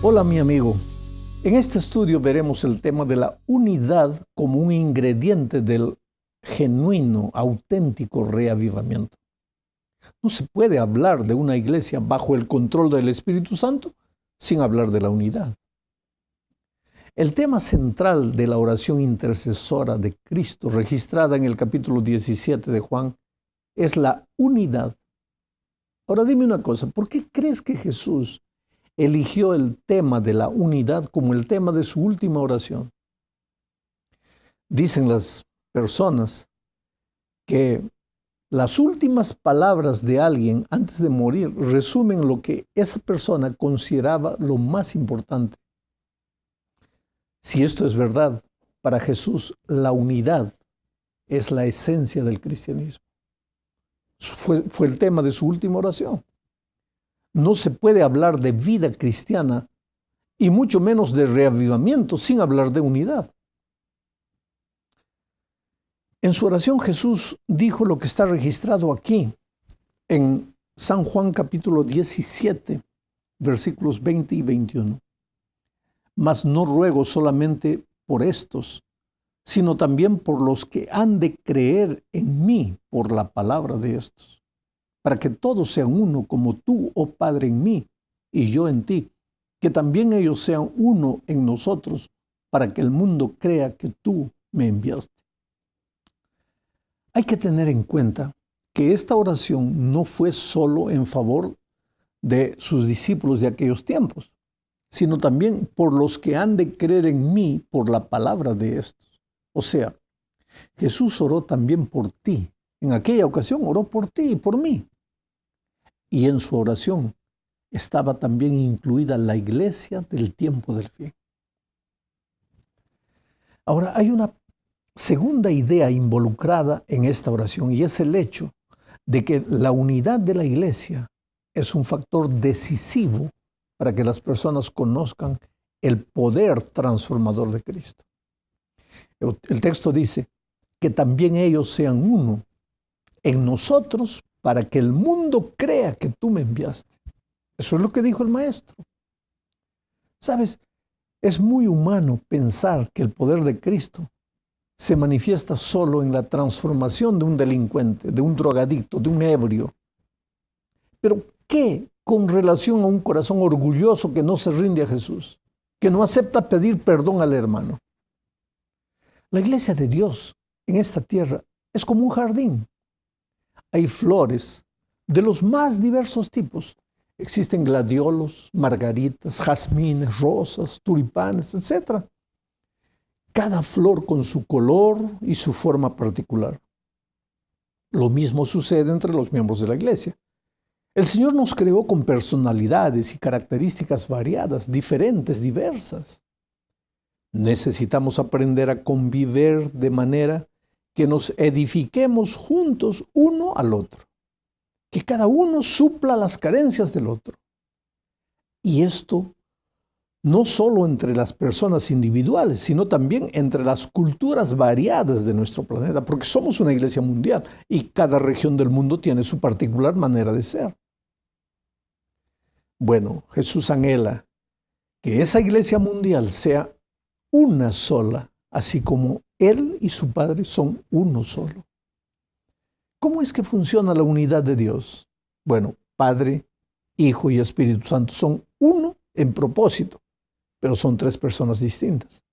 Hola mi amigo, en este estudio veremos el tema de la unidad como un ingrediente del genuino, auténtico reavivamiento. No se puede hablar de una iglesia bajo el control del Espíritu Santo sin hablar de la unidad. El tema central de la oración intercesora de Cristo, registrada en el capítulo 17 de Juan, es la unidad. Ahora dime una cosa, ¿por qué crees que Jesús eligió el tema de la unidad como el tema de su última oración? Dicen las personas que las últimas palabras de alguien antes de morir resumen lo que esa persona consideraba lo más importante. Si esto es verdad, para Jesús la unidad es la esencia del cristianismo. Fue el tema de su última oración. No se puede hablar de vida cristiana y mucho menos de reavivamiento sin hablar de unidad. En su oración Jesús dijo lo que está registrado aquí en San Juan capítulo 17, versículos 20 y 21. Mas no ruego solamente por estos, sino también por los que han de creer en mí por la palabra de estos, para que todos sean uno como tú, oh Padre, en mí y yo en ti, que también ellos sean uno en nosotros, para que el mundo crea que tú me enviaste. Hay que tener en cuenta que esta oración no fue solo en favor de sus discípulos de aquellos tiempos, sino también por los que han de creer en mí por la palabra de estos. O sea, Jesús oró también por ti. En aquella ocasión oró por ti y por mí. Y en su oración estaba también incluida la iglesia del tiempo del fin. Ahora, hay una segunda idea involucrada en esta oración y es el hecho de que la unidad de la iglesia es un factor decisivo para que las personas conozcan el poder transformador de Cristo. El texto dice que también ellos sean uno en nosotros para que el mundo crea que tú me enviaste. Eso es lo que dijo el maestro. ¿Sabes? Es muy humano pensar que el poder de Cristo se manifiesta solo en la transformación de un delincuente, de un drogadicto, de un ebrio. Pero ¿qué con relación a un corazón orgulloso que no se rinde a Jesús, que no acepta pedir perdón al hermano? La iglesia de Dios en esta tierra es como un jardín. Hay flores de los más diversos tipos. Existen gladiolos, margaritas, jazmines, rosas, tulipanes, etc. Cada flor con su color y su forma particular. Lo mismo sucede entre los miembros de la iglesia. El Señor nos creó con personalidades y características variadas, diferentes, diversas. Necesitamos aprender a convivir de manera que nos edifiquemos juntos uno al otro. Que cada uno supla las carencias del otro. Y esto no solo entre las personas individuales, sino también entre las culturas variadas de nuestro planeta, porque somos una iglesia mundial y cada región del mundo tiene su particular manera de ser. Bueno, Jesús anhela que esa iglesia mundial sea una sola, así como Él y su Padre son uno solo. ¿Cómo es que funciona la unidad de Dios? Bueno, Padre, Hijo y Espíritu Santo son uno en propósito, pero son tres personas distintas.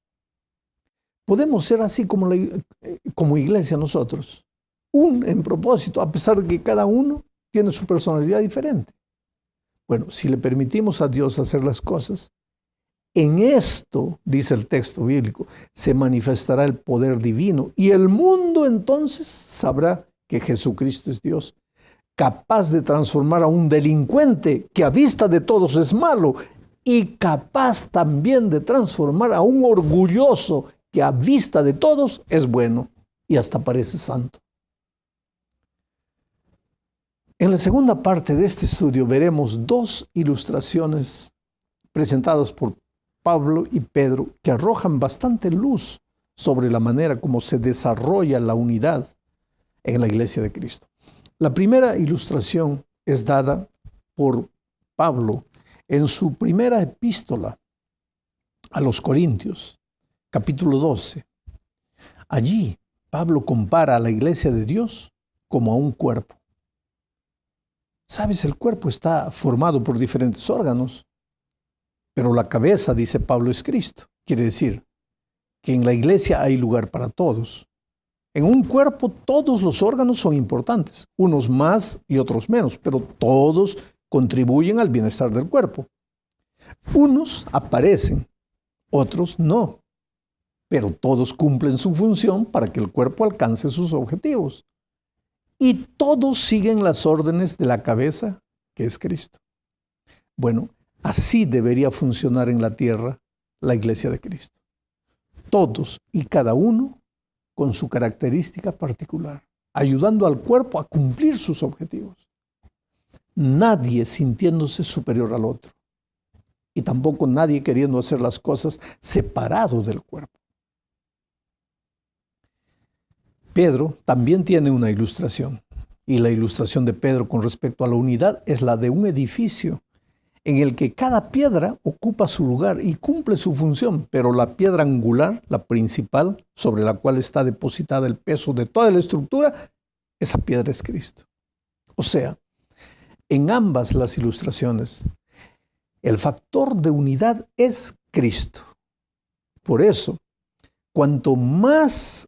Podemos ser así como iglesia nosotros, un en propósito, a pesar de que cada uno tiene su personalidad diferente. Bueno, si le permitimos a Dios hacer las cosas, en esto, dice el texto bíblico, se manifestará el poder divino y el mundo entonces sabrá que Jesucristo es Dios, capaz de transformar a un delincuente que a vista de todos es malo y capaz también de transformar a un orgulloso que a vista de todos es bueno y hasta parece santo. En la segunda parte de este estudio veremos dos ilustraciones presentadas por Pablo y Pedro que arrojan bastante luz sobre la manera como se desarrolla la unidad en la iglesia de Cristo. La primera ilustración es dada por Pablo en su primera epístola, a los Corintios, capítulo 12. Allí Pablo compara a la iglesia de Dios como a un cuerpo. ¿Sabes? El cuerpo está formado por diferentes órganos, pero la cabeza, dice Pablo, es Cristo. Quiere decir que en la iglesia hay lugar para todos. En un cuerpo todos los órganos son importantes, unos más y otros menos, pero todos contribuyen al bienestar del cuerpo. Unos aparecen, otros no, pero todos cumplen su función para que el cuerpo alcance sus objetivos. Y todos siguen las órdenes de la cabeza, que es Cristo. Bueno, así debería funcionar en la tierra la iglesia de Cristo. Todos y cada uno con su característica particular, ayudando al cuerpo a cumplir sus objetivos. Nadie sintiéndose superior al otro. Y tampoco nadie queriendo hacer las cosas separado del cuerpo. Pedro también tiene una ilustración. Y la ilustración de Pedro con respecto a la unidad es la de un edificio en el que cada piedra ocupa su lugar y cumple su función, pero la piedra angular, la principal, sobre la cual está depositada el peso de toda la estructura, esa piedra es Cristo. O sea, en ambas las ilustraciones, el factor de unidad es Cristo. Por eso, cuanto más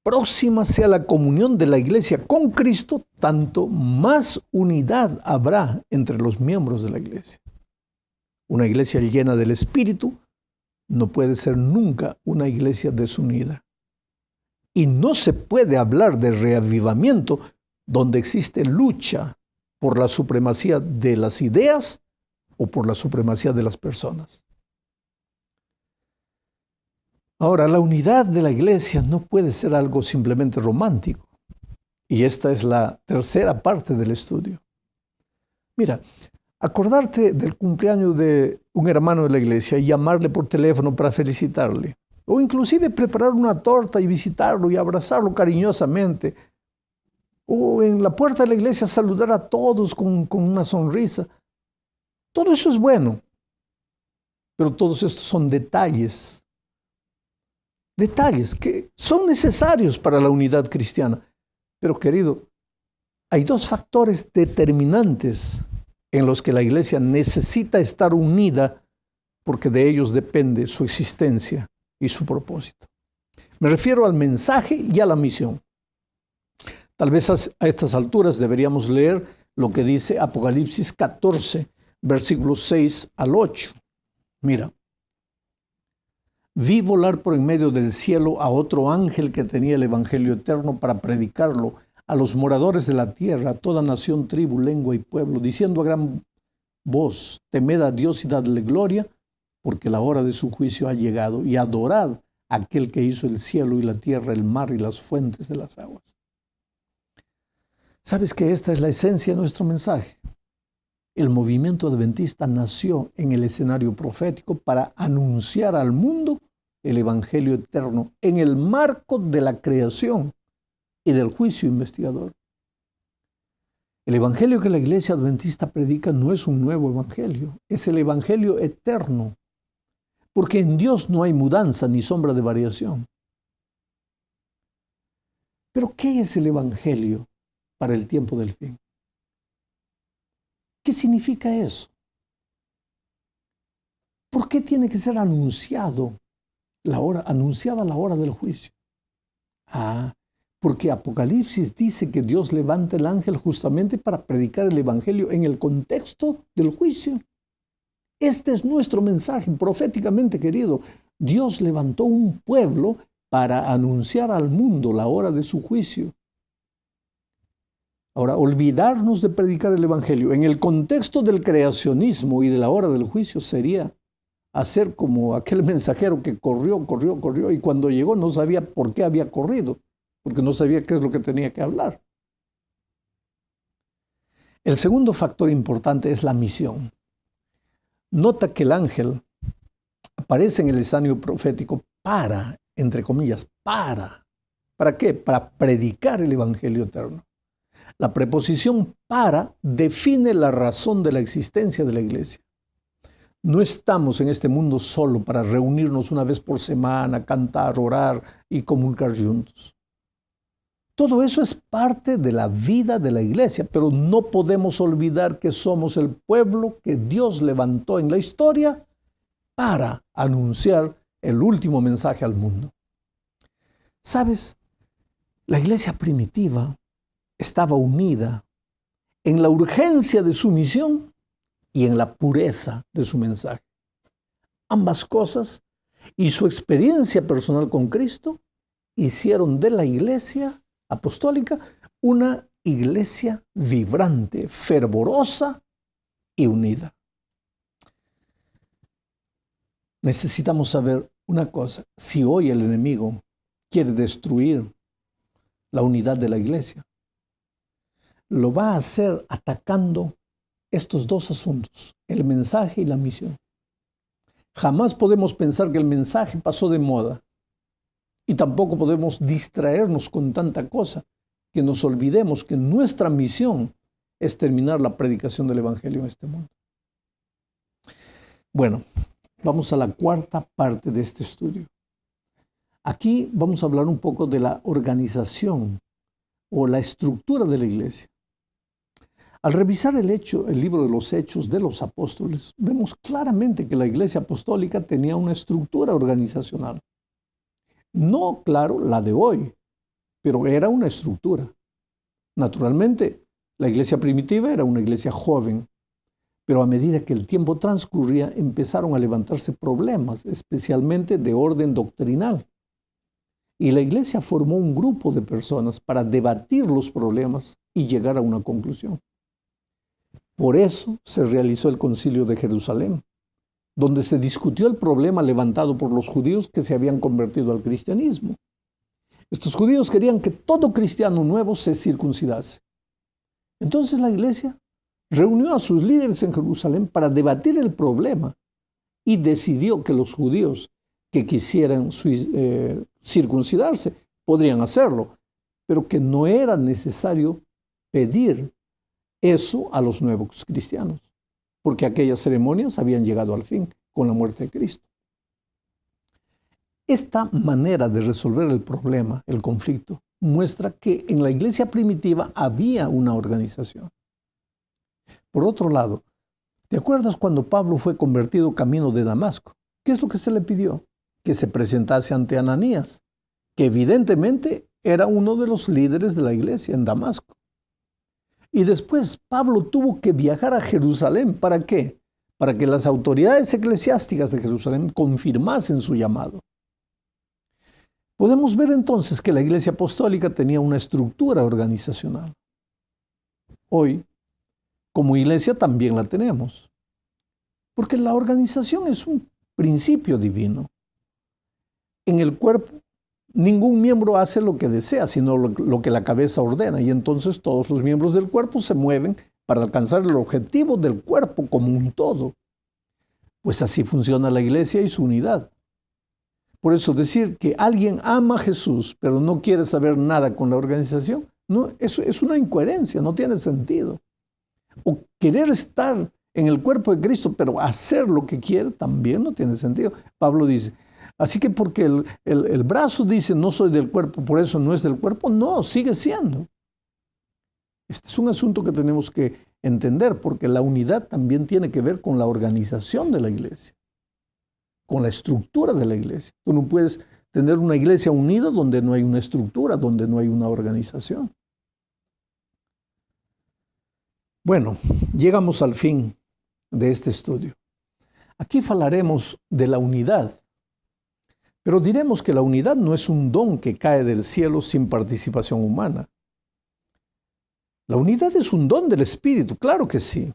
próxima sea la comunión de la iglesia con Cristo, tanto más unidad habrá entre los miembros de la iglesia. Una iglesia llena del Espíritu no puede ser nunca una iglesia desunida. Y no se puede hablar de reavivamiento donde existe lucha por la supremacía de las ideas o por la supremacía de las personas. Ahora, la unidad de la iglesia no puede ser algo simplemente romántico. Y esta es la tercera parte del estudio. Mira, acordarte del cumpleaños de un hermano de la iglesia y llamarle por teléfono para felicitarle. O inclusive preparar una torta y visitarlo y abrazarlo cariñosamente. O en la puerta de la iglesia saludar a todos con una sonrisa. Todo eso es bueno. Pero todos estos son detalles. Detalles que son necesarios para la unidad cristiana. Pero querido, hay dos factores determinantes en los que la iglesia necesita estar unida porque de ellos depende su existencia y su propósito. Me refiero al mensaje y a la misión. Tal vez a estas alturas deberíamos leer lo que dice Apocalipsis 14, versículos 6 al 8. Mira. Vi volar por en medio del cielo a otro ángel que tenía el evangelio eterno para predicarlo a los moradores de la tierra, a toda nación, tribu, lengua y pueblo, diciendo a gran voz: temed a Dios y dadle gloria, porque la hora de su juicio ha llegado, y adorad a aquel que hizo el cielo y la tierra, el mar y las fuentes de las aguas. ¿Sabes que esta es la esencia de nuestro mensaje? El movimiento adventista nació en el escenario profético para anunciar al mundo el evangelio eterno en el marco de la creación y del juicio investigador. El evangelio que la iglesia adventista predica no es un nuevo evangelio, es el evangelio eterno, porque en Dios no hay mudanza ni sombra de variación. Pero ¿qué es el evangelio para el tiempo del fin? ¿Qué significa eso? ¿Por qué tiene que ser anunciada la hora del juicio? Porque Apocalipsis dice que Dios levanta el ángel justamente para predicar el evangelio en el contexto del juicio. Este es nuestro mensaje proféticamente, querido. Dios levantó un pueblo para anunciar al mundo la hora de su juicio. Ahora, olvidarnos de predicar el evangelio en el contexto del creacionismo y de la hora del juicio sería hacer como aquel mensajero que corrió y cuando llegó no sabía por qué había corrido, porque no sabía qué es lo que tenía que hablar. El segundo factor importante es la misión. Nota que el ángel aparece en el escenario profético para, entre comillas, ¿para qué? Para predicar el evangelio eterno. La preposición para define la razón de la existencia de la iglesia. No estamos en este mundo solo para reunirnos una vez por semana, cantar, orar y comunicar juntos. Todo eso es parte de la vida de la iglesia, pero no podemos olvidar que somos el pueblo que Dios levantó en la historia para anunciar el último mensaje al mundo. ¿Sabes? La iglesia primitiva estaba unida en la urgencia de su misión y en la pureza de su mensaje. Ambas cosas y su experiencia personal con Cristo hicieron de la iglesia apostólica una iglesia vibrante, fervorosa y unida. Necesitamos saber una cosa: si hoy el enemigo quiere destruir la unidad de la iglesia, lo va a hacer atacando estos dos asuntos, el mensaje y la misión. Jamás podemos pensar que el mensaje pasó de moda y tampoco podemos distraernos con tanta cosa que nos olvidemos que nuestra misión es terminar la predicación del Evangelio en este mundo. Bueno, vamos a la cuarta parte de este estudio. Aquí vamos a hablar un poco de la organización o la estructura de la iglesia. Al revisar el libro de los Hechos de los Apóstoles, vemos claramente que la iglesia apostólica tenía una estructura organizacional. No, claro, la de hoy, pero era una estructura. Naturalmente, la iglesia primitiva era una iglesia joven, pero a medida que el tiempo transcurría, empezaron a levantarse problemas, especialmente de orden doctrinal. Y la iglesia formó un grupo de personas para debatir los problemas y llegar a una conclusión. Por eso se realizó el Concilio de Jerusalén, donde se discutió el problema levantado por los judíos que se habían convertido al cristianismo. Estos judíos querían que todo cristiano nuevo se circuncidase. Entonces la iglesia reunió a sus líderes en Jerusalén para debatir el problema y decidió que los judíos que quisieran circuncidarse podrían hacerlo, pero que no era necesario pedir eso a los nuevos cristianos, porque aquellas ceremonias habían llegado al fin con la muerte de Cristo. Esta manera de resolver el problema, el conflicto, muestra que en la iglesia primitiva había una organización. Por otro lado, ¿te acuerdas cuando Pablo fue convertido camino de Damasco? ¿Qué es lo que se le pidió? Que se presentase ante Ananías, que evidentemente era uno de los líderes de la iglesia en Damasco. Y después Pablo tuvo que viajar a Jerusalén. ¿Para qué? Para que las autoridades eclesiásticas de Jerusalén confirmasen su llamado. Podemos ver entonces que la iglesia apostólica tenía una estructura organizacional. Hoy, como iglesia, también la tenemos. Porque la organización es un principio divino. En el cuerpo, ningún miembro hace lo que desea, sino lo que la cabeza ordena. Y entonces todos los miembros del cuerpo se mueven para alcanzar el objetivo del cuerpo como un todo. Pues así funciona la iglesia y su unidad. Por eso decir que alguien ama a Jesús, pero no quiere saber nada con la organización, no, eso es una incoherencia, no tiene sentido. O querer estar en el cuerpo de Cristo, pero hacer lo que quiere, también no tiene sentido. Pablo dice, así que porque el brazo dice no soy del cuerpo, por eso no es del cuerpo, no, sigue siendo. Este es un asunto que tenemos que entender, porque la unidad también tiene que ver con la organización de la iglesia, con la estructura de la iglesia. Tú no puedes tener una iglesia unida donde no hay una estructura, donde no hay una organización. Bueno, llegamos al fin de este estudio. Aquí hablaremos de la unidad, pero diremos que la unidad no es un don que cae del cielo sin participación humana. La unidad es un don del Espíritu, claro que sí,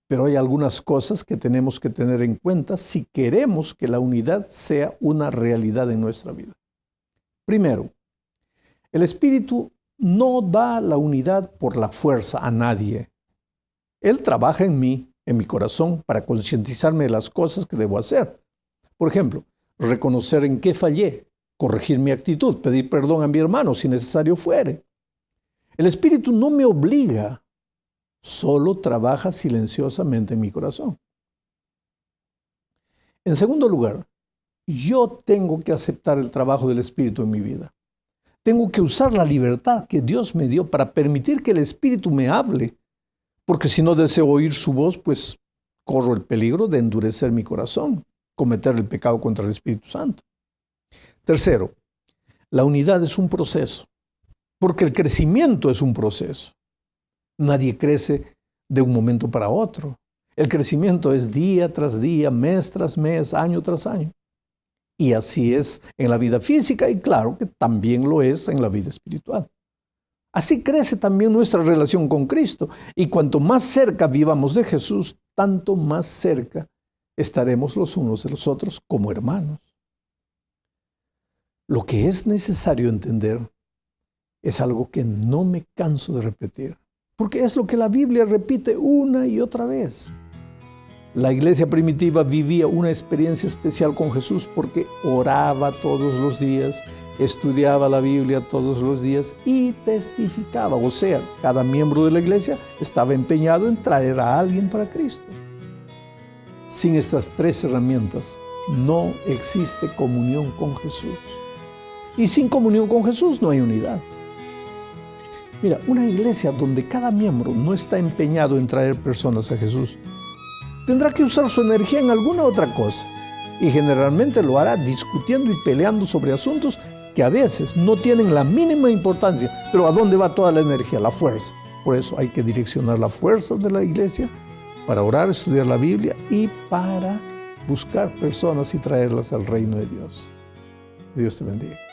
pero hay algunas cosas que tenemos que tener en cuenta si queremos que la unidad sea una realidad en nuestra vida. Primero, el Espíritu no da la unidad por la fuerza a nadie. Él trabaja en mí, en mi corazón, para concientizarme de las cosas que debo hacer. Por ejemplo, reconocer en qué fallé, corregir mi actitud, pedir perdón a mi hermano si necesario fuere. El Espíritu no me obliga, solo trabaja silenciosamente en mi corazón. En segundo lugar, yo tengo que aceptar el trabajo del Espíritu en mi vida. Tengo que usar la libertad que Dios me dio para permitir que el Espíritu me hable, porque si no deseo oír su voz, pues corro el peligro de endurecer mi corazón, cometer el pecado contra el Espíritu Santo. Tercero, la unidad es un proceso, porque el crecimiento es un proceso. Nadie crece de un momento para otro. El crecimiento es día tras día, mes tras mes, año tras año. Y así es en la vida física y claro que también lo es en la vida espiritual. Así crece también nuestra relación con Cristo. Y cuanto más cerca vivamos de Jesús, tanto más cerca estaremos los unos de los otros como hermanos. Lo que es necesario entender es algo que no me canso de repetir, porque es lo que la Biblia repite una y otra vez. La iglesia primitiva vivía una experiencia especial con Jesús porque oraba todos los días, estudiaba la Biblia todos los días y testificaba. O sea, cada miembro de la iglesia estaba empeñado en traer a alguien para Cristo. Sin estas tres herramientas, no existe comunión con Jesús. Y sin comunión con Jesús no hay unidad. Mira, una iglesia donde cada miembro no está empeñado en traer personas a Jesús, tendrá que usar su energía en alguna otra cosa. Y generalmente lo hará discutiendo y peleando sobre asuntos que a veces no tienen la mínima importancia. Pero ¿a dónde va toda la energía? La fuerza. Por eso hay que direccionar la fuerza de la iglesia para orar, estudiar la Biblia y para buscar personas y traerlas al reino de Dios. Dios te bendiga.